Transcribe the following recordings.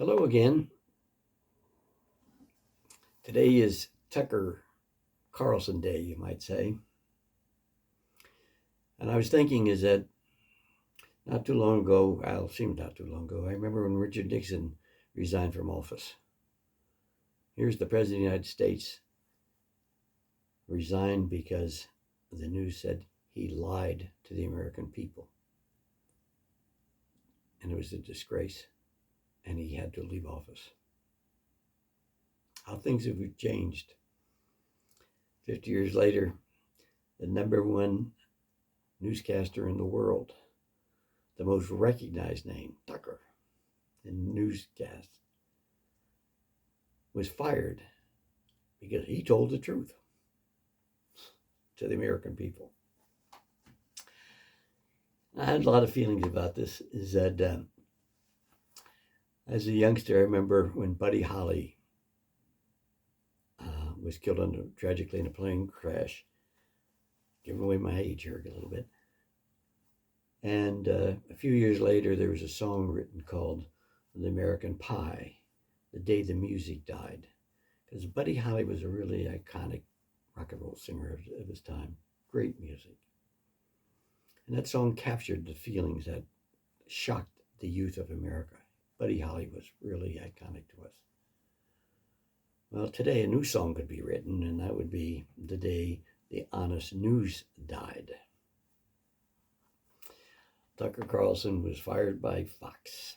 Hello again. Today is Tucker Carlson Day, you might say. And I was thinking is that not too long ago, well, it seemed not too long ago, I remember when Richard Nixon resigned from office. Here's the President of the United States resigned because the news said he lied to the American people. And it was a disgrace. And he had to leave office. How things have changed. 50 years later, the number one newscaster in the world, the most recognized name, Tucker, in newscasts, was fired because he told the truth to the American people. I had a lot of feelings about this. Is that as a youngster, I remember when Buddy Holly was killed tragically in a plane crash. Giving away my age here a little bit. And a few years later, there was a song written called "The American Pie," the day the music died, because Buddy Holly was a really iconic rock and roll singer of his time. Great music. And that song captured the feelings that shocked the youth of America. Buddy Holly was really iconic to us. Well, today a new song could be written, and that would be the day the honest news died. Tucker Carlson was fired by Fox.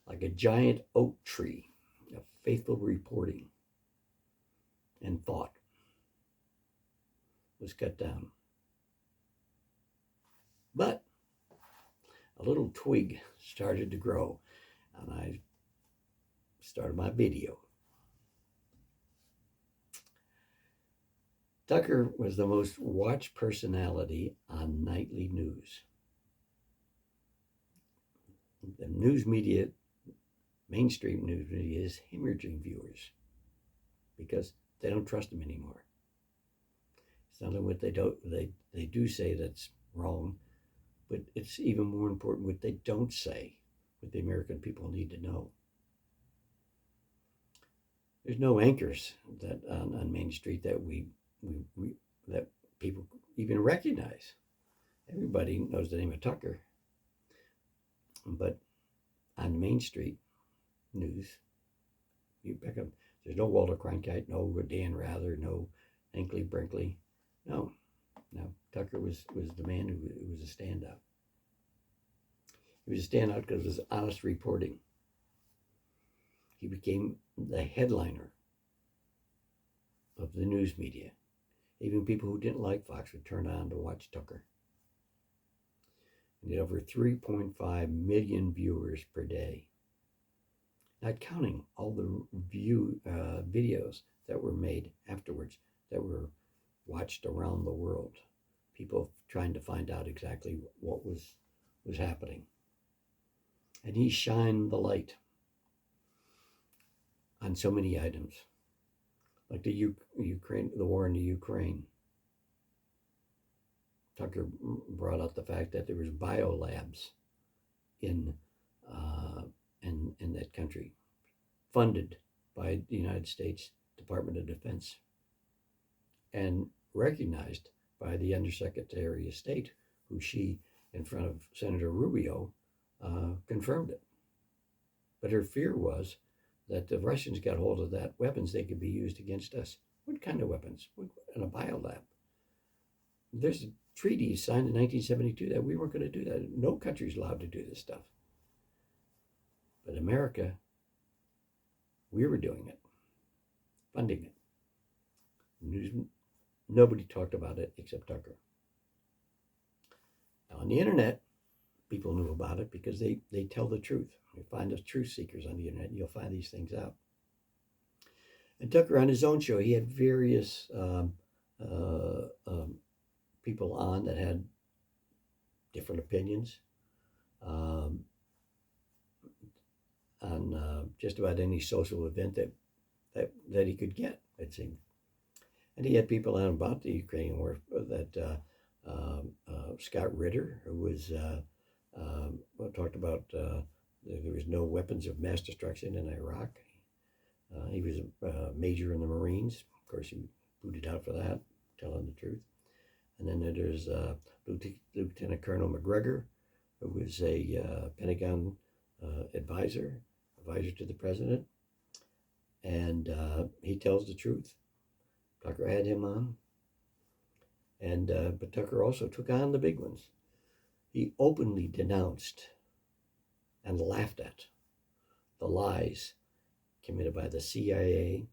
Like a giant oak tree of faithful reporting and thought was cut down. But a little twig started to grow, and I started my video. Tucker was the most watched personality on nightly news. The news media, mainstream news media, is hemorrhaging viewers because they don't trust them anymore. It's not only what they do say that's wrong, but it's even more important what they don't say, what the American people need to know. There's no anchors that on Main Street that that people even recognize. Everybody knows the name of Tucker, but on Main Street news, you pick up. There's no Walter Cronkite, no Dan Rather, no Hinckley Brinkley. No. Tucker was the man who was a standout. He was a standout because of his honest reporting. He became the headliner of the news media. Even people who didn't like Fox would turn on to watch Tucker. And he had over 3.5 million viewers per day. Not counting all the videos that were made afterwards that were watched around the world. People trying to find out exactly what was happening. And he shined the light on so many items, like the war in the Ukraine. Tucker brought out the fact that there was biolabs in that country, funded by the United States Department of Defense, and recognized by the Undersecretary of State, who she, in front of Senator Rubio, confirmed it. But her fear was that the Russians got hold of that weapons, they could be used against us. What kind of weapons? In a biolab. There's a treaty signed in 1972 that we weren't going to do that. No country's allowed to do this stuff. But America, we were doing it, funding it. Nobody talked about it except Tucker. Now, on the internet, people knew about it because they tell the truth. You find the truth seekers on the internet, and you'll find these things out. And Tucker, on his own show, he had various people on that had different opinions on just about any social event that he could get, it seemed. And he had people on about the Ukraine war. That Scott Ritter, who was talked about There was no weapons of mass destruction in Iraq. He was a major in the Marines. Of course, he booted out for that, telling the truth. And then there's Lieutenant Colonel McGregor, who was a Pentagon advisor to the president. And he tells the truth. Tucker had him on. And but Tucker also took on the big ones. He openly denounced and laughed at the lies committed by the CIA,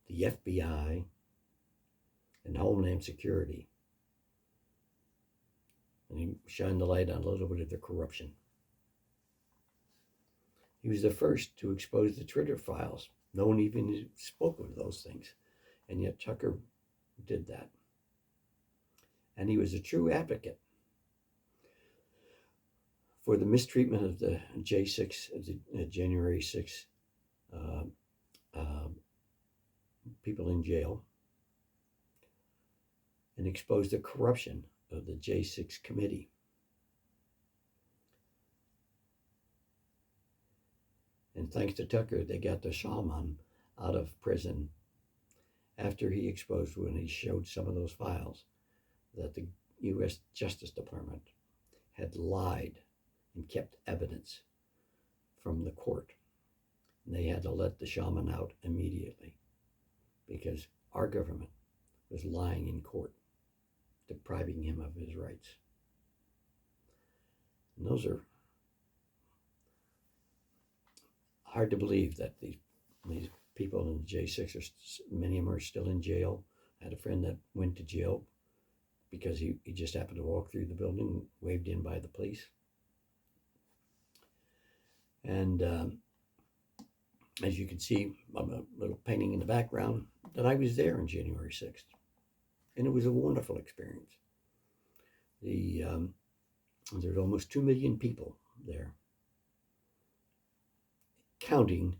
the FBI, and Homeland Security. And he shined the light on a little bit of the corruption. He was the first to expose the Twitter files. No one even spoke of those things. And yet Tucker did that. And he was a true advocate for the mistreatment of the J6, the January 6 people in jail, and exposed the corruption of the J6 committee. And thanks to Tucker, they got the shaman out of prison after he exposed, when he showed some of those files, that the U.S. Justice Department had lied and kept evidence from the court. And they had to let the shaman out immediately because our government was lying in court, depriving him of his rights. And those are hard to believe, that these people in the J6, many of them are still in jail. I had a friend that went to jail because he just happened to walk through the building, waved in by the police. And as you can see, I'm a little painting in the background, that I was there on January 6th. And it was a wonderful experience. There's almost 2 million people there, counting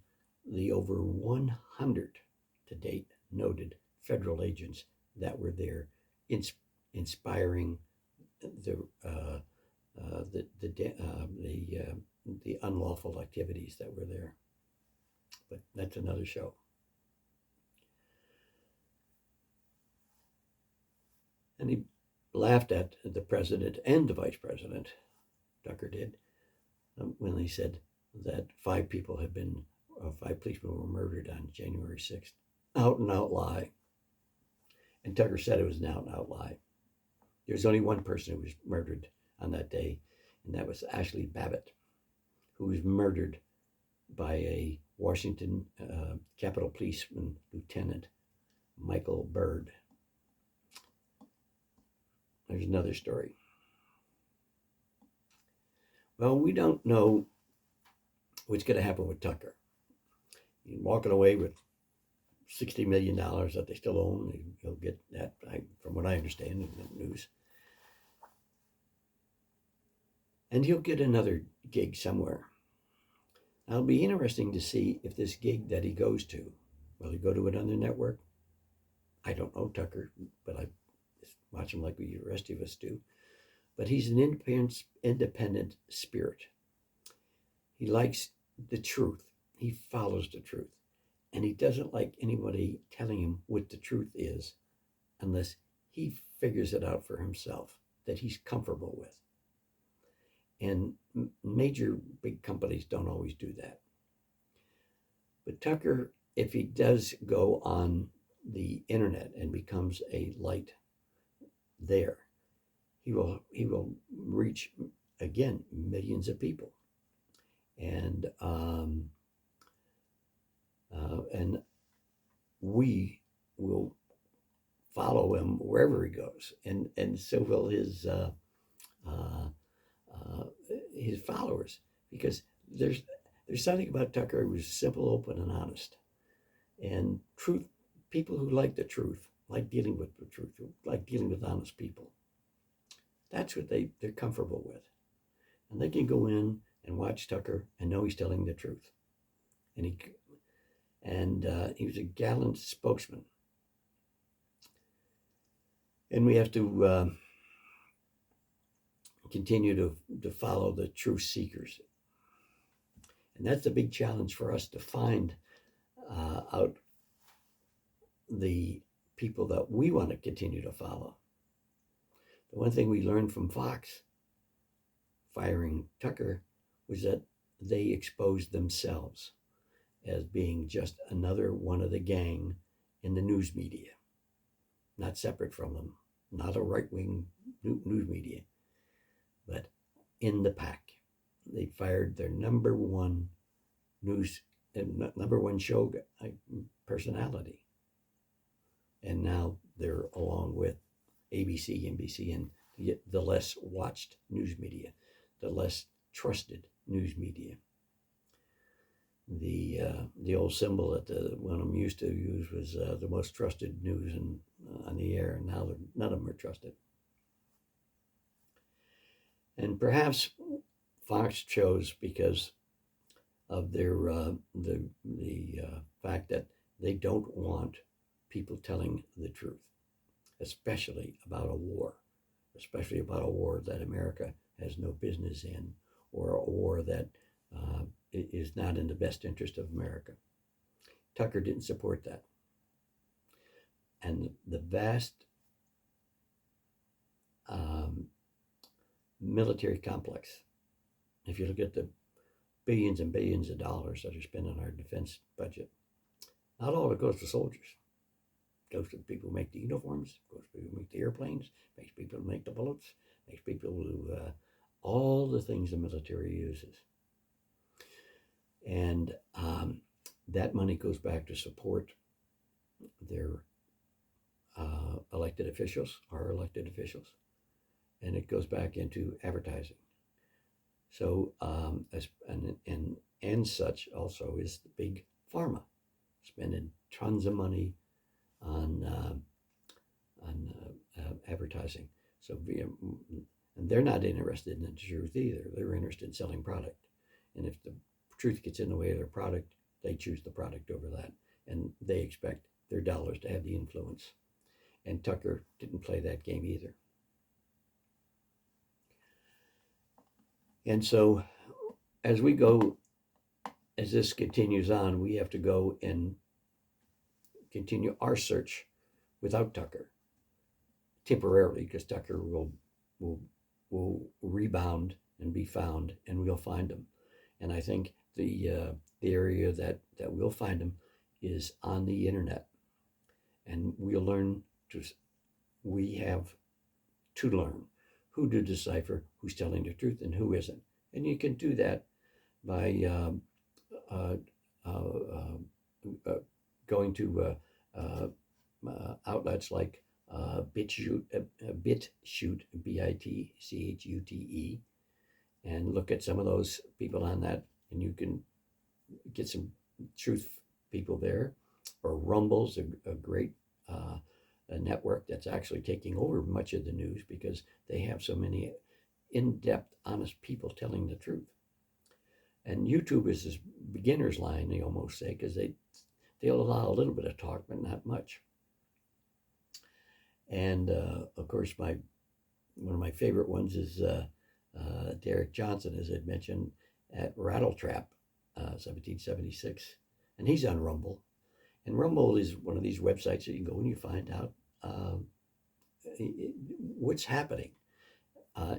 the over 100 to date noted federal agents that were there, inspiring the unlawful activities that were there. But that's another show. And he laughed at the president and the vice president, Tucker did, when they said that 5 policemen were murdered on January 6th. Out and out lie. And Tucker said it was an out and out lie. There's only one person who was murdered on that day, and that was Ashley Babbitt, who was murdered by a Washington Capitol Policeman Lieutenant Michael Byrd. There's another story. Well, we don't know what's going to happen with Tucker. He's walking away with $60 million that they still own. He'll get that, from what I understand in the news. And he'll get another gig somewhere. Now, it'll be interesting to see if this gig that he goes to, will he go to another network? I don't know Tucker, but I watch him like the rest of us do. But he's an independent spirit. He likes the truth. He follows the truth. And he doesn't like anybody telling him what the truth is unless he figures it out for himself, that he's comfortable with. And major big companies don't always do that. But Tucker, if he does go on the internet and becomes a light there, he will reach, again, millions of people. And we will follow him wherever he goes, and so will his followers, because there's something about Tucker who was simple, open, and honest. And truth, people who like the truth, like dealing with the truth, like dealing with honest people. That's what they're comfortable with. And they can go in and watch Tucker and know he's telling the truth. And he was a gallant spokesman. And we have to continue to follow the truth seekers. And that's the big challenge for us, to find out the people that we want to continue to follow. The one thing we learned from Fox firing Tucker was that they exposed themselves as being just another one of the gang in the news media, not separate from them, not a right-wing news media, but in the pack. They fired their number one show personality, and now they're along with ABC, NBC, and the less watched news media, the less trusted news media. The old symbol that one of them used to use was the most trusted news on the air, and now none of them are trusted. And perhaps Fox chose because of their the fact that they don't want people telling the truth, especially about a war that America has no business in, or a war that is not in the best interest of America. Tucker didn't support that. And the vast military complex, if you look at the billions and billions of dollars that are spent on our defense budget, not all of it goes to soldiers. It goes to the people who make the uniforms, goes to people who make the airplanes, makes people who make the bullets, makes people who, all the things the military uses. And that money goes back to support their elected officials, our elected officials, and it goes back into advertising. So, and such also is the big pharma, spending tons of money on advertising. So, and they're not interested in the truth either. They're interested in selling product. And if the truth gets in the way of their product, they choose the product over that. And they expect their dollars to have the influence. And Tucker didn't play that game either. And so as this continues on, we have to go and continue our search without Tucker temporarily, because Tucker will rebound and be found, and we'll find him. And I think the area that we'll find him is on the internet, and we have to learn who to decipher who's telling the truth and who isn't. And you can do that by going to outlets like BitChute, BitChute, and look at some of those people on that, and you can get some truth people there. Or Rumble's a great a network that's actually taking over much of the news, because they have so many in-depth, honest people telling the truth. And YouTube is this beginner's line, they almost say, because they'll allow a little bit of talk, but not much. And of course, one of my favorite ones is Derek Johnson, as I'd mentioned, at Rattletrap, 1776, and he's on Rumble. And Rumble is one of these websites that you go and you find out what's happening.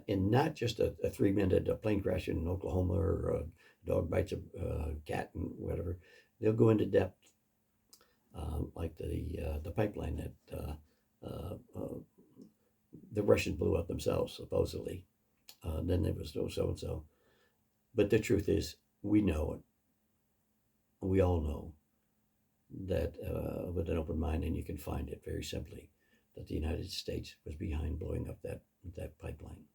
And not just a 3-minute plane crash in Oklahoma, or a dog bites a cat and whatever. They'll go into depth, like the pipeline that the Russians blew up themselves, supposedly. Then there was no so-and-so. But the truth is, we know it. We all know that with an open mind, and you can find it very simply, that the United States was behind blowing up that pipeline.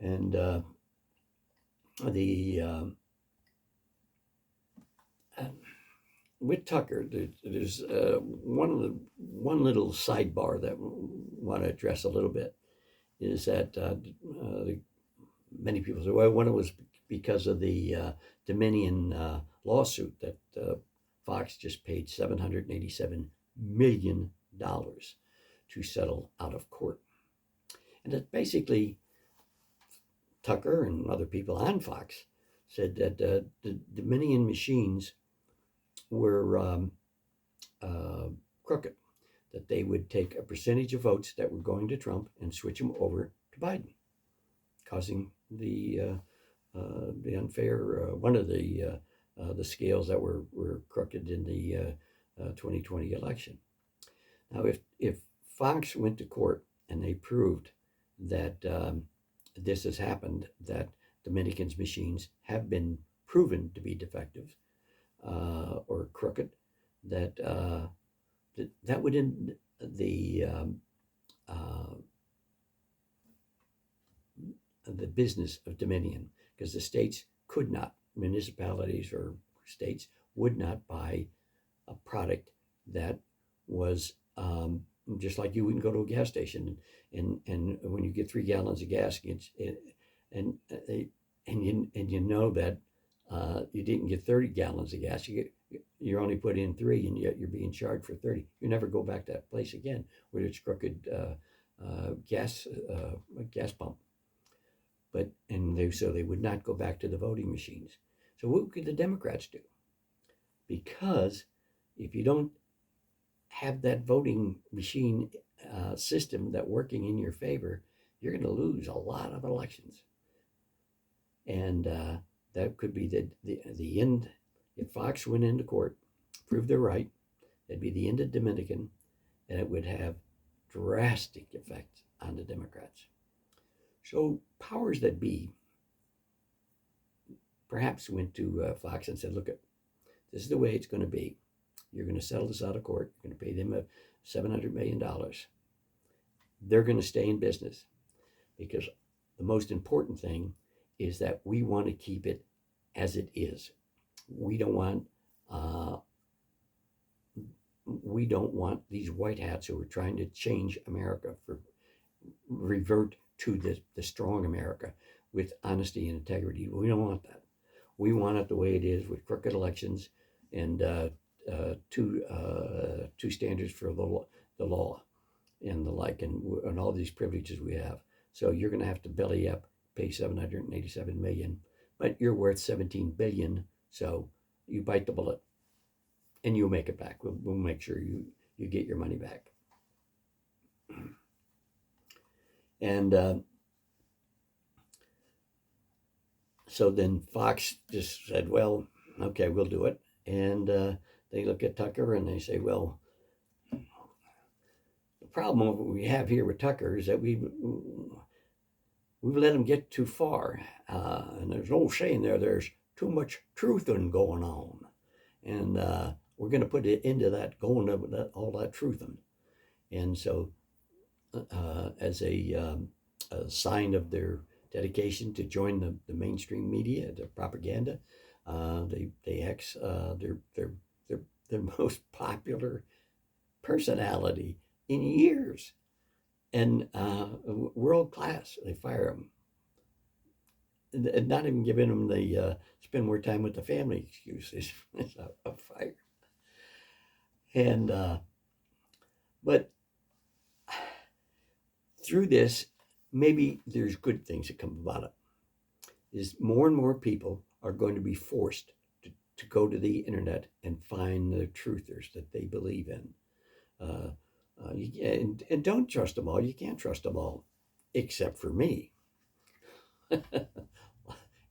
And with Tucker, there's one little sidebar that we want to address a little bit, is that many people say, well, one was because of the Dominion lawsuit that Fox just paid $787 million to settle out of court. And it basically, Tucker and other people on Fox said that the Dominion machines were crooked, that they would take a percentage of votes that were going to Trump and switch them over to Biden, causing the unfair, one of the scales that were crooked in the 2020 election. Now, if Fox went to court and they proved that this has happened, that Dominicans' machines have been proven to be defective or crooked, that that would end the business of Dominion, because the states could not, municipalities or states would not buy a product that was just like you wouldn't go to a gas station and when you get 3 gallons of gas and you know that you didn't get 30 gallons of gas, you're only put in 3 and yet you're being charged for 30. You never go back to that place again where it's crooked gas pump. So they would not go back to the voting machines. So what could the Democrats do? Because if you don't have that voting machine system that working in your favor, you're going to lose a lot of elections. And that could be the end. If Fox went into court, proved they're right, that'd be the end of Dominican, and it would have drastic effects on the Democrats. So powers that be perhaps went to Fox and said, look, this is the way it's going to be. You're going to settle this out of court. You're going to pay them $700 million. They're going to stay in business because the most important thing is that we want to keep it as it is. We don't want these white hats who are trying to change America revert to the strong America with honesty and integrity. We don't want that. We want it the way it is with crooked elections and two standards for the law and the like, and all these privileges we have. So you're going to have to belly up, pay $787 million, but you're worth $17 billion. So you bite the bullet, and you'll make it back. We'll make sure you get your money back. And so then Fox just said, well, okay, we'll do it. And they look at Tucker and they say, well, the problem we have here with Tucker is that we've let him get too far. And there's an old saying there's too much truthing going on. And we're going to put it into that, all that truthing. And so as a sign of their dedication to join the mainstream media, the propaganda, they ex their most popular personality in years, and world class. They fire him, and not even giving him the spend more time with the family excuse. It's a fire. And but through this, maybe there's good things that come about it. Is more and more people are going to be forced to go to the internet and find the truthers that they believe in. And don't trust them all. You can't trust them all, except for me.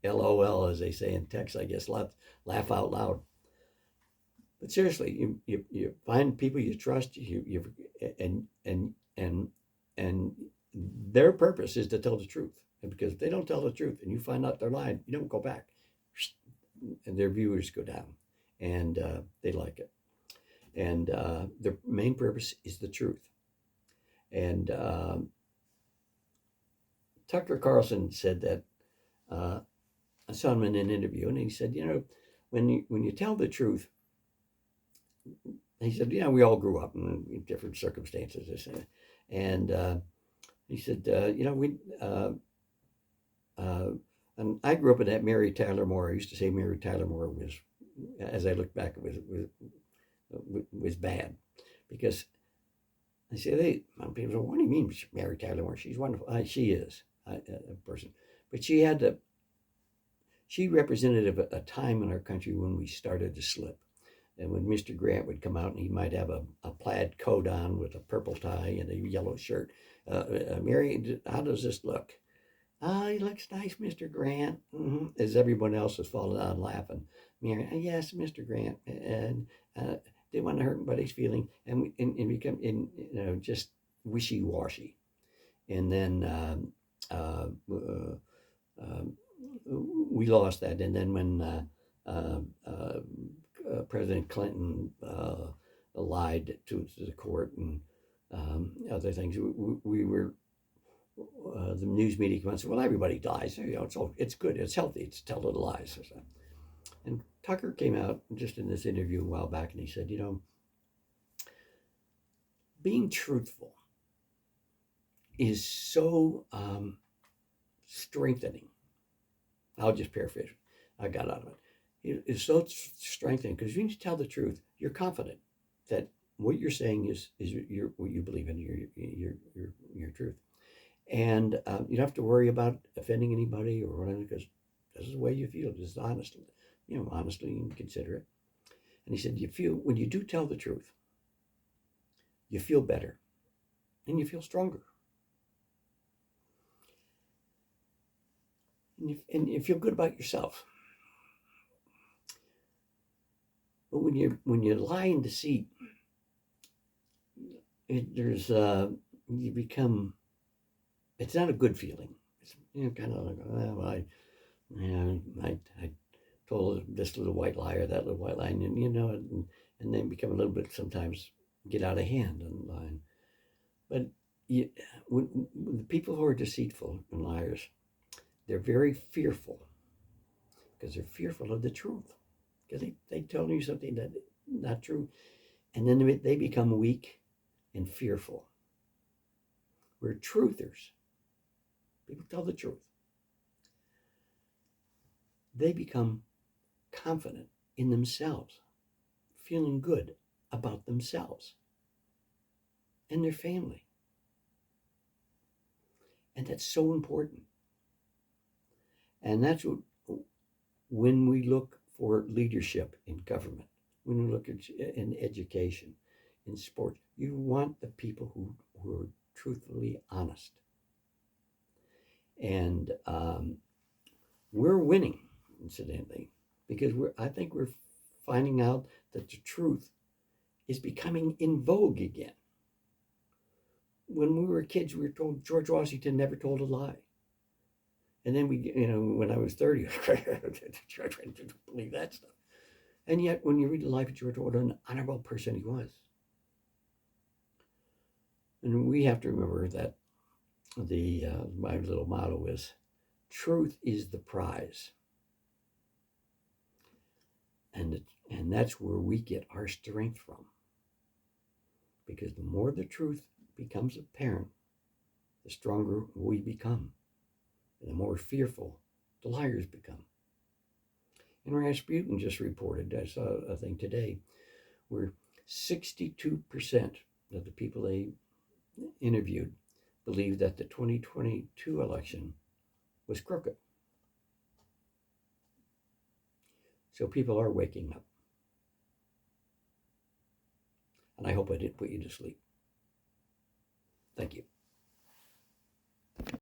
LOL, as they say in text, I guess, laugh out loud. But seriously, you find people you trust, and their purpose is to tell the truth. And because if they don't tell the truth and you find out they're lying, you don't go back. And their viewers go down, and they like it. And their main purpose is the truth. And Tucker Carlson said that, I saw him in an interview, and he said, when you tell the truth, he said, we all grew up in different circumstances. And he said, and I grew up in that Mary Tyler Moore. I used to say Mary Tyler Moore was, as I look back, was bad, because I say, people say, what do you mean Mary Tyler Moore? She's wonderful. She is a person, But she represented a time in our country when we started to slip. And when Mr. Grant would come out and he might have a plaid coat on with a purple tie and a yellow shirt. Mary, how does this look? Ah, he looks nice, Mr. Grant. As everyone else was falling down laughing. Mary, yes, Mr. Grant. And didn't want to hurt anybody's feeling and become just wishy-washy. And then we lost that. And then when President Clinton lied to the court and other things, we were the news media came out and said, "Well, everybody dies. It's good. It's healthy. It's tell the lies." And Tucker came out just in this interview a while back, and he said, being truthful is so strengthening. I'll just paraphrase. I got out of it. It's so strengthening because when you tell the truth, you're confident that what you're saying is what you believe in, your truth, and you don't have to worry about offending anybody or whatever because this is the way you feel. This is honestly, honestly and consider it. And he said, when you do tell the truth, you feel better, and you feel stronger, and you feel good about yourself. But when you lie and deceit, you become. It's not a good feeling. It's kind of like, I told this little white lie or that little white lie, and then become a little bit sometimes get out of hand and lying. But when the people who are deceitful and liars, they're very fearful because they're fearful of the truth because they tell you something that's not true, and then they become weak and fearful. We're truthers. People tell the truth. They become confident in themselves, feeling good about themselves and their family. And that's so important. And that's when we look for leadership in government, when we look in education, in sports, you want the people who are truthfully honest. And we're winning, incidentally, because I think we're finding out that the truth is becoming in vogue again. When we were kids, we were told George Washington never told a lie. And then when I was 30, I didn't believe that stuff. And yet, when you read the life of George, what an honorable person he was. And we have to remember that my little motto is, truth is the prize. And that's where we get our strength from. Because the more the truth becomes apparent, the stronger we become. And the more fearful the liars become. And Rasputin just reported, I saw a thing today, where 62% of the people they interviewed believed that the 2022 election was crooked. So people are waking up. And I hope I didn't put you to sleep. Thank you.